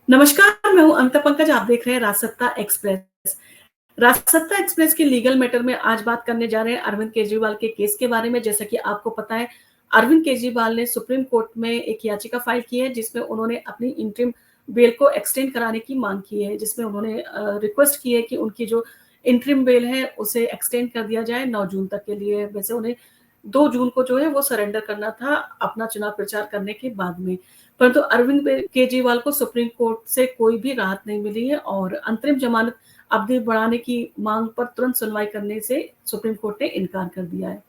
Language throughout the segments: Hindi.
नमस्कार, मैं हूँ अमिता पंकज, आप देख रहे हैं राजसत्ता एक्सप्रेस। राजसत्ता एक्सप्रेस के लीगल मैटर में आज बात करने जा रहे हैं अरविंद केजरीवाल के केस के बारे में। जैसा कि आपको पता है, अरविंद केजरीवाल ने सुप्रीम कोर्ट में एक याचिका फाइल की है, जिसमें उन्होंने अपनी इंटरिम बेल को एक्सटेंड कराने की मांग की है, जिसमें उन्होंने रिक्वेस्ट की है कि उनकी जो इंटरिम बेल है, उसे एक्सटेंड कर दिया जाए 9 जून तक के लिए। वैसे उन्हें 2 जून को जो है वो सरेंडर करना था अपना चुनाव प्रचार करने के बाद में। परंतु अरविंद केजरीवाल को सुप्रीम कोर्ट से कोई भी राहत नहीं मिली है और अंतरिम जमानत अवधि बढ़ाने की मांग पर तुरंत सुनवाई करने से सुप्रीम कोर्ट ने इनकार कर दिया है।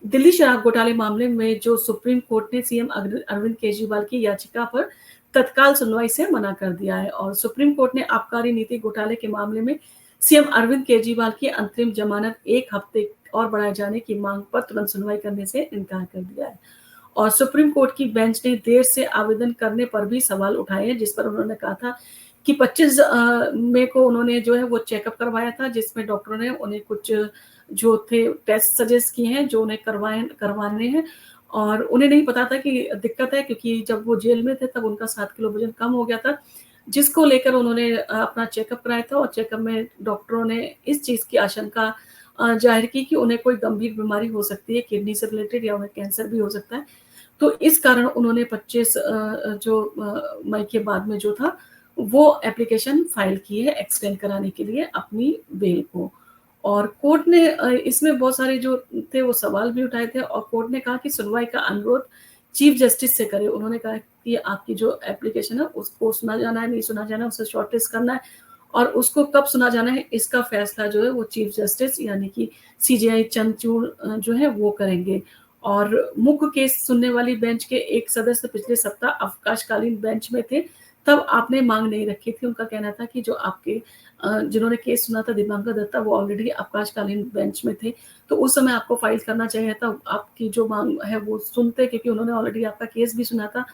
दिल्ली शराब घोटाले मामले में जो सुप्रीम कोर्ट ने सीएम अरविंद केजरीवाल की याचिका पर तत्काल सुनवाई से मना कर दिया है और सुप्रीम कोर्ट ने आबकारी नीति घोटाले के मामले में सीएम अरविंद केजरीवाल की अंतरिम जमानत 1 हफ्ते और बढ़ाए जाने की मांग पर तुरंत सुनवाई करने से इनकार कर दिया है। और सुप्रीम कोर्ट की बेंच ने देर से आवेदन करने पर भी सवाल उठाए हैं, जिस पर उन्होंने कहा था कि 25 मई को उन्होंने जो है वो चेकअप करवाया था, जिसमें डॉक्टरों ने उन्हें कुछ जो थे टेस्ट सजेस्ट किए हैं, जो उन्हें करवाने हैं और उन्हें नहीं पता था कि दिक्कत है, क्योंकि जब वो जेल में थे तब उनका 7 किलो वजन कम हो गया था, जिसको लेकर उन्होंने अपना चेकअप कराया था और चेकअप में डॉक्टरों ने इस चीज़ की आशंका ज़ाहिर की कि उन्हें कोई गंभीर बीमारी हो सकती है, किडनी से रिलेटेड या उन्हें कैंसर भी हो सकता है। तो इस कारण उन्होंने 25 मई के बाद में जो था, वो एप्लीकेशन फाइल की है एक्सटेंड कराने के लिए अपनी बेल को। और कोर्ट ने इसमें बहुत सारे जो थे वो सवाल भी उठाए थे और कोर्ट ने कहा कि सुनवाई का अनुरोध चीफ जस्टिस से करें। उन्होंने कहा कि आपकी जो एप्लीकेशन है उसको सुना जाना है, नहीं सुना जाना है, उसे शॉर्टलिस्ट करना है और उसको कब सुना जाना है, इसका फैसला जो है वो चीफ जस्टिस यानी कि सीजेआई चंद्रचूड़ जो है वो करेंगे। और मुख्य केस सुनने वाली बेंच के एक सदस्य पिछले सप्ताह अवकाशकालीन बेंच में थे, तब आपने मांग नहीं रखी थी। उनका कहना था कि जो आपके जिन्होंने केस सुना था दिव्यांकर दत्ता, वो ऑलरेडी अवकाशकालीन बेंच में थे, तो उस समय आपको फाइल करना चाहिए था। आपकी जो मांग है वो सुनते, क्योंकि उन्होंने ऑलरेडी आपका केस भी सुना था।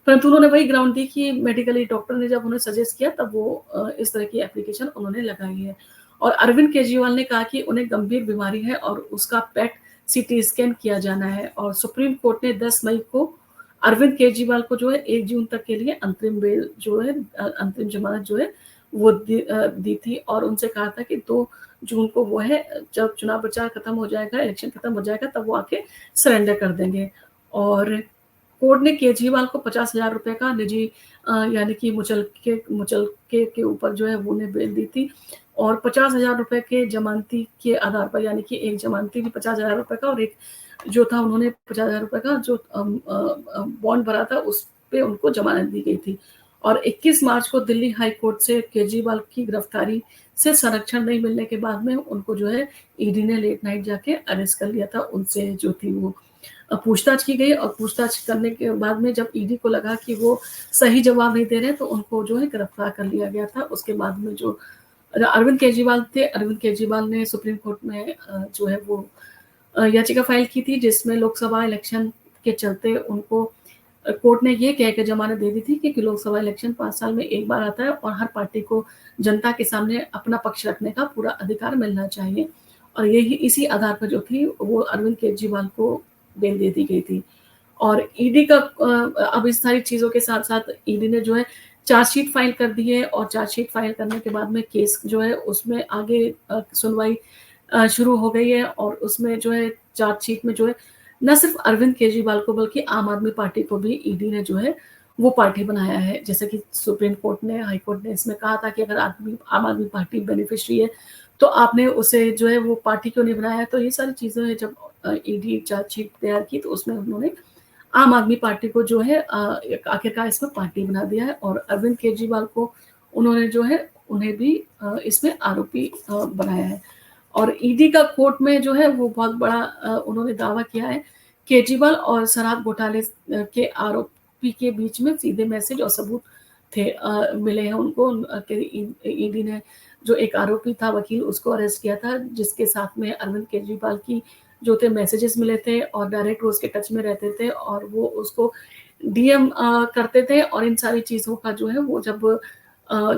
परंतु उन्होंने वही ग्राउंड दी कि मेडिकली डॉक्टर ने जब उन्हें सजेस्ट किया, तब वो इस तरह की एप्लीकेशन उन्होंने लगाई है। और अरविंद केजरीवाल ने कहा कि उन्हें गंभीर बीमारी है और उसका पेट सीटी स्कैन किया जाना है और सुप्रीम कोर्ट ने 10 मई को अरविंद केजरीवाल को जो है 1 जून तक के लिए अंतरिम बेल जो है अंतरिम जमानत जो है वो दी थी और उनसे कहा था कि 2 जून को वो है जब चुनाव प्रचार खत्म हो जाएगा, इलेक्शन खत्म हो जाएगा, तब वो आके सरेंडर कर देंगे। और कोर्ट ने केजरीवाल को 50,000 रुपए का निजी यानी कि मुचलके के ऊपर जो है वो उन्हें बेल दी थी और 50,000 रुपए के जमानती के आधार पर, यानी कि एक जमानती भी 50,000 रुपए का और एक जो था उन्होंने 50,000 रुपए का जो बॉन्ड भरा था उस पे उनको जमानत दी गई थी। और 21 मार्च को दिल्ली हाई कोर्ट से केजरीवाल की गिरफ्तारी से संरक्षण नहीं मिलने के बाद में उनको जो है ईडी ने लेट नाइट जाके अरेस्ट कर लिया था। उनसे जो थी वो पूछताछ की गई और पूछताछ करने के बाद में जब ईडी को लगा कि वो सही जवाब नहीं दे रहे, तो उनको जो है गिरफ्तार कर लिया गया था। उसके बाद में जो अरविंद केजरीवाल थे, अरविंद केजरीवाल ने सुप्रीम कोर्ट में जो है वो याचिका फाइल की थी, जिसमें लोकसभा इलेक्शन के चलते उनको कोर्ट ने ये कह के जमानत दे दी थी कि लोकसभा इलेक्शन 5 साल में एक बार आता है और हर पार्टी को जनता के सामने अपना पक्ष रखने का पूरा अधिकार मिलना चाहिए। और यही इसी आधार पर जो थी वो अरविंद केजरीवाल को बेल दे दी गई थी। और ईडी का अब इस सारी चीज़ों के साथ-साथ ईडी ने जो है चार्जशीट फाइल कर दी है और चार्जशीट फाइल करने के बाद में केस जो है उसमें आगे सुनवाई शुरू हो गई है और उसमें जो है चार्जशीट में जो है न सिर्फ अरविंद केजरीवाल को बल्कि आम आदमी पार्टी को भी ईडी ने जो है वो पार्टी बनाया है। जैसे कि सुप्रीम कोर्ट ने, हाई कोर्ट ने इसमें कहा था कि अगर आम आदमी पार्टी बेनिफिशियरी है, तो आपने उसे जो है वो पार्टी क्यों नहीं बनाया? तो ये सारी चीज़ें जब ईडी चार्जशीट तैयार की तो उसमें उन्होंने आम आदमी पार्टी को जो है आखिरकार इसमें पार्टी बना दिया है और अरविंद केजरीवाल को उन्होंने जो है उन्हें भी इसमें आरोपी बनाया है। और ईडी का कोर्ट में जो है वो बहुत बड़ा उन्होंने दावा किया है, केजरीवाल और शराब घोटाले के आरोपी के बीच में सीधे मैसेज और सबूत थे मिले हैं उनको ईडी ने जो एक आरोपी था वकील उसको अरेस्ट किया था, जिसके साथ में अरविंद केजरीवाल की जो थे मैसेजेस मिले थे और डायरेक्ट वो उसके टच में रहते थे और वो उसको डीएम करते थे और इन सारी चीज़ों का जो है वो जब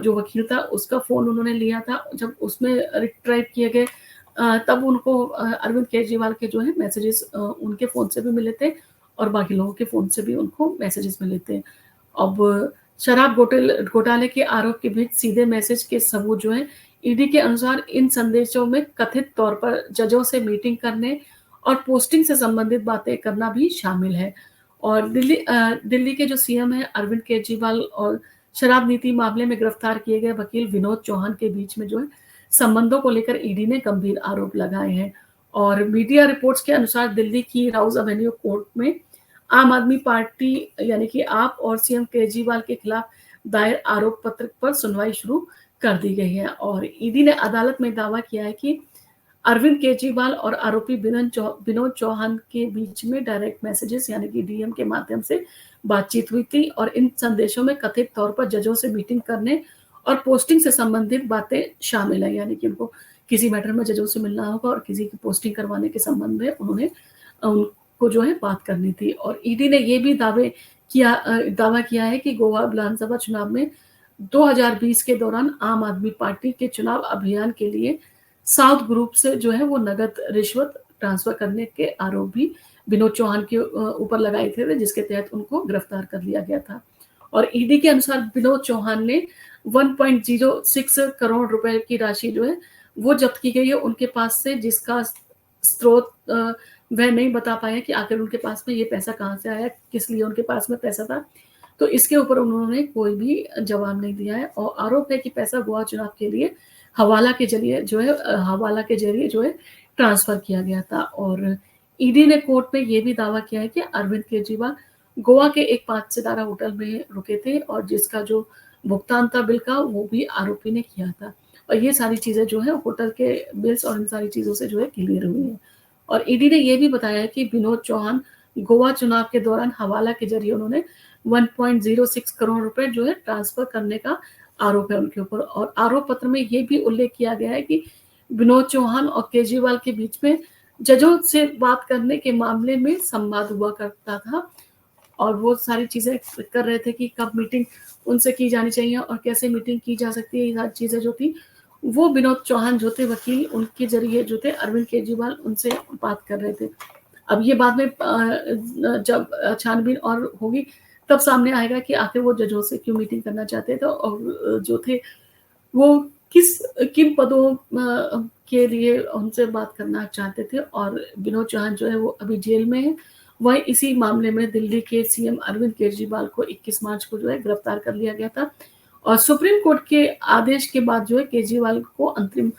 जो वकील था उसका फ़ोन उन्होंने लिया था, जब उसमें रिट्राइव किए गए तब उनको अरविंद केजरीवाल के जो है मैसेजेस उनके फ़ोन से भी मिले थे और बाकी लोगों के फ़ोन से भी उनको मैसेजेस मिले थे। अब शराब घोटाले के आरोप के बीच सीधे मैसेज के सबूत जो हैं, ईडी के अनुसार इन संदेशों में कथित तौर पर जजों से मीटिंग करने और पोस्टिंग से संबंधित बातें करना भी शामिल है। और दिल्ली के जो सीएम हैं अरविंद केजरीवाल और शराब नीति मामले में गिरफ्तार किए गए वकील विनोद चौहान के बीच में जो है संबंधों को लेकर ईडी ने गंभीर आरोप लगाए हैं। और मीडिया रिपोर्ट्स के अनुसार दिल्ली की राउज एवेन्यू कोर्ट में आम आदमी पार्टी यानी कि आप और सीएम केजरीवाल के खिलाफ दायर आरोप पत्र पर सुनवाई शुरू कर दी गई है। और ईडी ने अदालत में दावा किया है कि अरविंद केजरीवाल और आरोपी विनोद चौहान के बीच में डायरेक्ट मैसेजेस यानी कि डीएम के माध्यम से बातचीत हुई थी और इन संदेशों में कथित तौर पर जजों से मीटिंग करने और पोस्टिंग से संबंधित बातें शामिल है, यानी कि उनको किसी मैटर में जजों से मिलना होगा और किसी की पोस्टिंग करवाने के संबंध में उन्होंने उनको जो है बात करनी थी। और ईडी ने ये भी दावा किया है कि गोवा विधानसभा चुनाव में 2020 के दौरान आम आदमी पार्टी के चुनाव अभियान के लिए साउथ ग्रुप से जो है वो नगद रिश्वत ट्रांसफर करने के आरोप भी विनोद चौहान के ऊपर लगाए थे, जिसके तहत उनको गिरफ्तार कर लिया गया था। और ईडी के अनुसार विनोद चौहान ने 1.06 करोड़ रुपए की राशि जो है वो जब्त की गई है उनके पास से, जिसका स्रोत वह नहीं बता पाया कि आखिर उनके पास में ये पैसा कहाँ से आया, किस लिए उनके पास में पैसा था। तो इसके ऊपर उन्होंने कोई भी जवाब नहीं दिया है। और आरोप है कि पैसा गोवा चुनाव के लिए हवाला के जरिए जो है ट्रांसफर किया गया था। और ईडी ने कोर्ट में ये भी दावा किया है कि अरविंद केजरीवाल गोवा के एक 5 सितारा होटल में रुके थे और जिसका जो भुगतान था बिल का वो भी आरोपी ने किया था। और ये सारी चीजें जो है होटल के बिल्स और इन सारी चीजों से जो है क्लियर हुई है। और ईडी ने ये भी बताया कि विनोद चौहान गोवा चुनाव के दौरान हवाला के जरिए उन्होंने 1.06 करोड़ रुपए जो है ट्रांसफर करने का आरोप है उनके ऊपर। और आरोप पत्र में ये भी उल्लेख किया गया है कि विनोद चौहान और केजरीवाल के बीच में जजों से बात करने के मामले में संवाद हुआ करता था और वो सारी चीजें कर रहे थे कि कब मीटिंग उनसे की जानी चाहिए और कैसे मीटिंग की जा सकती है। ये सारी चीजें जो थी वो विनोद चौहान जो थे वकील उनके जरिए जो थे अरविंद केजरीवाल उनसे बात कर रहे थे। अब ये बाद में जब छानबीन और होगी तब सामने आएगा कि आखिर वो जजों से क्यों मीटिंग करना चाहते थे और जो थे वो किन पदों के लिए उनसे बात करना चाहते थे। और विनोद चौहान जो है वो अभी जेल में है। वही इसी मामले में दिल्ली के सीएम अरविंद केजरीवाल को 21 मार्च को जो है गिरफ्तार कर लिया गया था। और सुप्रीम कोर्ट के आदेश के बाद जो है केजरीवाल को अंतरिम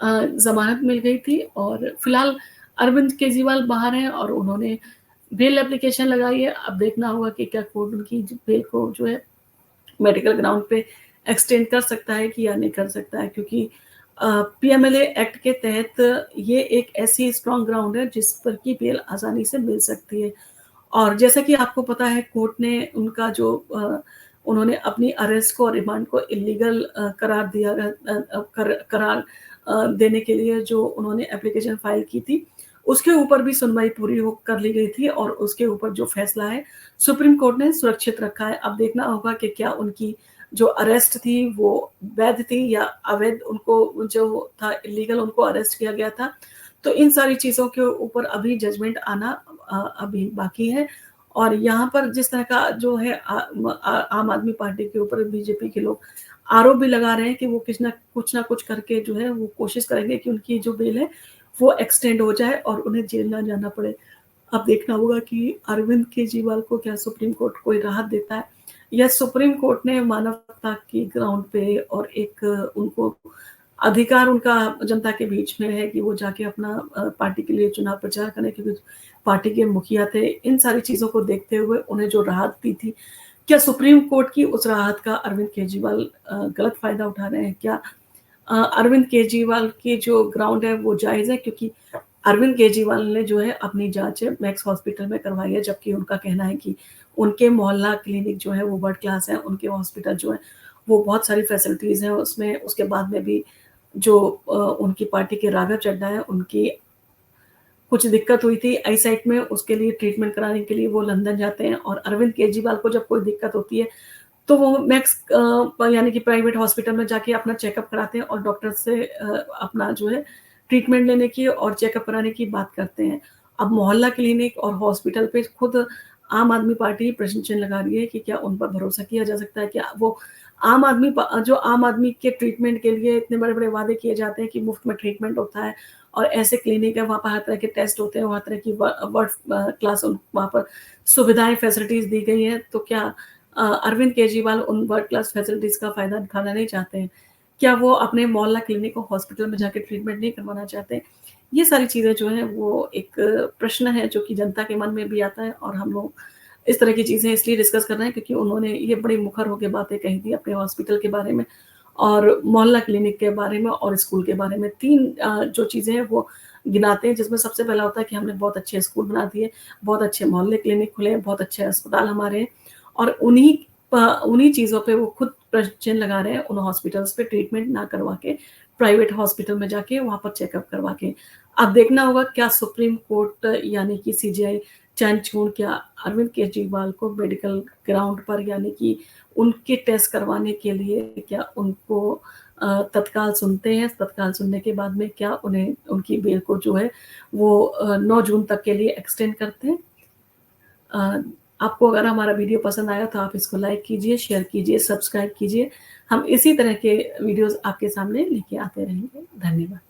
जमानत मिल गई थी और फिलहाल अरविंद केजरीवाल बाहर हैं और उन्होंने बेल एप्लीकेशन लगाई है। अब देखना होगा कि क्या कोर्ट उनकी बेल को जो है मेडिकल ग्राउंड पे एक्सटेंड कर सकता है कि या नहीं कर सकता है, क्योंकि पीएमएलए एक्ट के तहत ये एक ऐसी स्ट्रॉन्ग ग्राउंड है जिस पर की बेल आसानी से मिल सकती है। और जैसा कि आपको पता है कोर्ट ने उनका जो उन्होंने अपनी अरेस्ट को और रिमांड को इलीगल करार दिया करार देने के लिए जो उन्होंने एप्लीकेशन फाइल की थी उसके ऊपर भी सुनवाई पूरी कर ली गई थी और उसके ऊपर जो फैसला है सुप्रीम कोर्ट ने सुरक्षित रखा है। अब देखना होगा कि क्या उनकी जो अरेस्ट थी वो वैध थी या अवैध, उनको जो था इलीगल उनको अरेस्ट किया गया था। तो इन सारी चीज़ों के ऊपर अभी जजमेंट आना अभी बाकी है। और यहाँ पर जिस तरह का जो है आम आदमी पार्टी के ऊपर बीजेपी के लोग आरोप भी लगा रहे हैं कि वो कुछ ना कुछ करके जो है वो कोशिश करेंगे कि उनकी जो बेल है वो एक्सटेंड हो जाए और उन्हें जेल ना जाना पड़े। अब देखना होगा कि अरविंद केजरीवाल को क्या सुप्रीम कोर्ट कोई राहत देता है या सुप्रीम कोर्ट ने मानवता की ग्राउंड पे और एक उनको अधिकार उनका जनता के बीच में है कि वो जाके अपना पार्टी के लिए चुनाव प्रचार करें, क्योंकि पार्टी के मुखिया थे। इन सारी चीज़ों को देखते हुए उन्हें जो राहत दी थी, क्या सुप्रीम कोर्ट की उस राहत का अरविंद केजरीवाल गलत फ़ायदा उठा रहे हैं? क्या अरविंद केजरीवाल की जो ग्राउंड है वो जायज़ है? क्योंकि अरविंद केजरीवाल ने जो है अपनी जाँच मैक्स हॉस्पिटल में करवाई है, जबकि उनका कहना है कि उनके मोहल्ला क्लिनिक जो है वो वर्ल्ड क्लास है, उनके हॉस्पिटल जो है वो बहुत सारी फैसिलिटीज़ हैं उसमें। उसके बाद में भी जो उनकी पार्टी के राघव चड्ढा है उनकी कुछ दिक्कत हुई थी आई साइट में, उसके लिए ट्रीटमेंट कराने के लिए वो लंदन जाते हैं। और अरविंद केजरीवाल को जब कोई दिक्कत होती है तो वो मैक्स यानी कि प्राइवेट हॉस्पिटल में जाके अपना चेकअप कराते हैं और डॉक्टर से अपना जो है ट्रीटमेंट लेने की और चेकअप कराने की बात करते हैं। अब मोहल्ला क्लिनिक और हॉस्पिटल पे खुद आम आदमी पार्टी प्रश्न चिन्ह लगा रही है कि क्या उन पर भरोसा किया जा सकता है? क्या वो जो आम आदमी के ट्रीटमेंट के लिए इतने बड़े-बड़े वादे किए जाते हैं कि मुफ्त में ट्रीटमेंट होता है और ऐसे क्लिनिक है, वहाँ पर हर तरह के टेस्ट होते हैं, वहाँ तरह की वर्ल्ड क्लास वहाँ पर सुविधाएँ, फैसिलिटीज़ दी गई हैं, तो क्या अरविंद केजरीवाल उन वर्ल्ड क्लास फैसिलिटीज़ का फ़ायदा उठाना नहीं चाहते हैं? क्या वो अपने मोहल्ला क्लिनिक और हॉस्पिटल में जाके ट्रीटमेंट नहीं करवाना चाहते? ये सारी चीज़ें जो हैं वो एक प्रश्न है जो कि जनता के मन में भी आता है और हम लोग इस तरह की चीज़ें इसलिए डिस्कस कर रहे हैं क्योंकि उन्होंने ये बड़ी मुखर होके बातें कही थी अपने हॉस्पिटल के बारे में और मोहल्ला क्लिनिक के बारे में और स्कूल के बारे में। 3 जो चीज़ें हैं वो गिनाते हैं जिसमें सबसे पहला होता है कि हमने बहुत अच्छे स्कूल बना दिए, बहुत अच्छे मोहल्ले क्लिनिक खुले हैं, बहुत अच्छे अस्पताल हमारे हैं और उन्हीं चीज़ों पे वो खुद प्रश्न चिन्ह लगा रहे हैं उन हॉस्पिटल्स पे ट्रीटमेंट ना करवा के, प्राइवेट हॉस्पिटल में जाके वहाँ पर चेकअप करवा के। अब देखना होगा क्या सुप्रीम कोर्ट यानी कि सीजेआई चाँद-चूँड़ क्या अरविंद केजरीवाल को मेडिकल ग्राउंड पर यानी कि उनके टेस्ट करवाने के लिए क्या उनको तत्काल सुनते हैं, तत्काल सुनने के बाद में क्या उन्हें उनकी बेल को जो है वो 9 जून तक के लिए एक्सटेंड करते हैं। अ, आपको अगर हमारा वीडियो पसंद आया तो आप इसको लाइक कीजिए, शेयर कीजिए, सब्सक्राइब कीजिए। हम इसी तरह के वीडियोज़ आपके सामने लेके आते रहेंगे। धन्यवाद।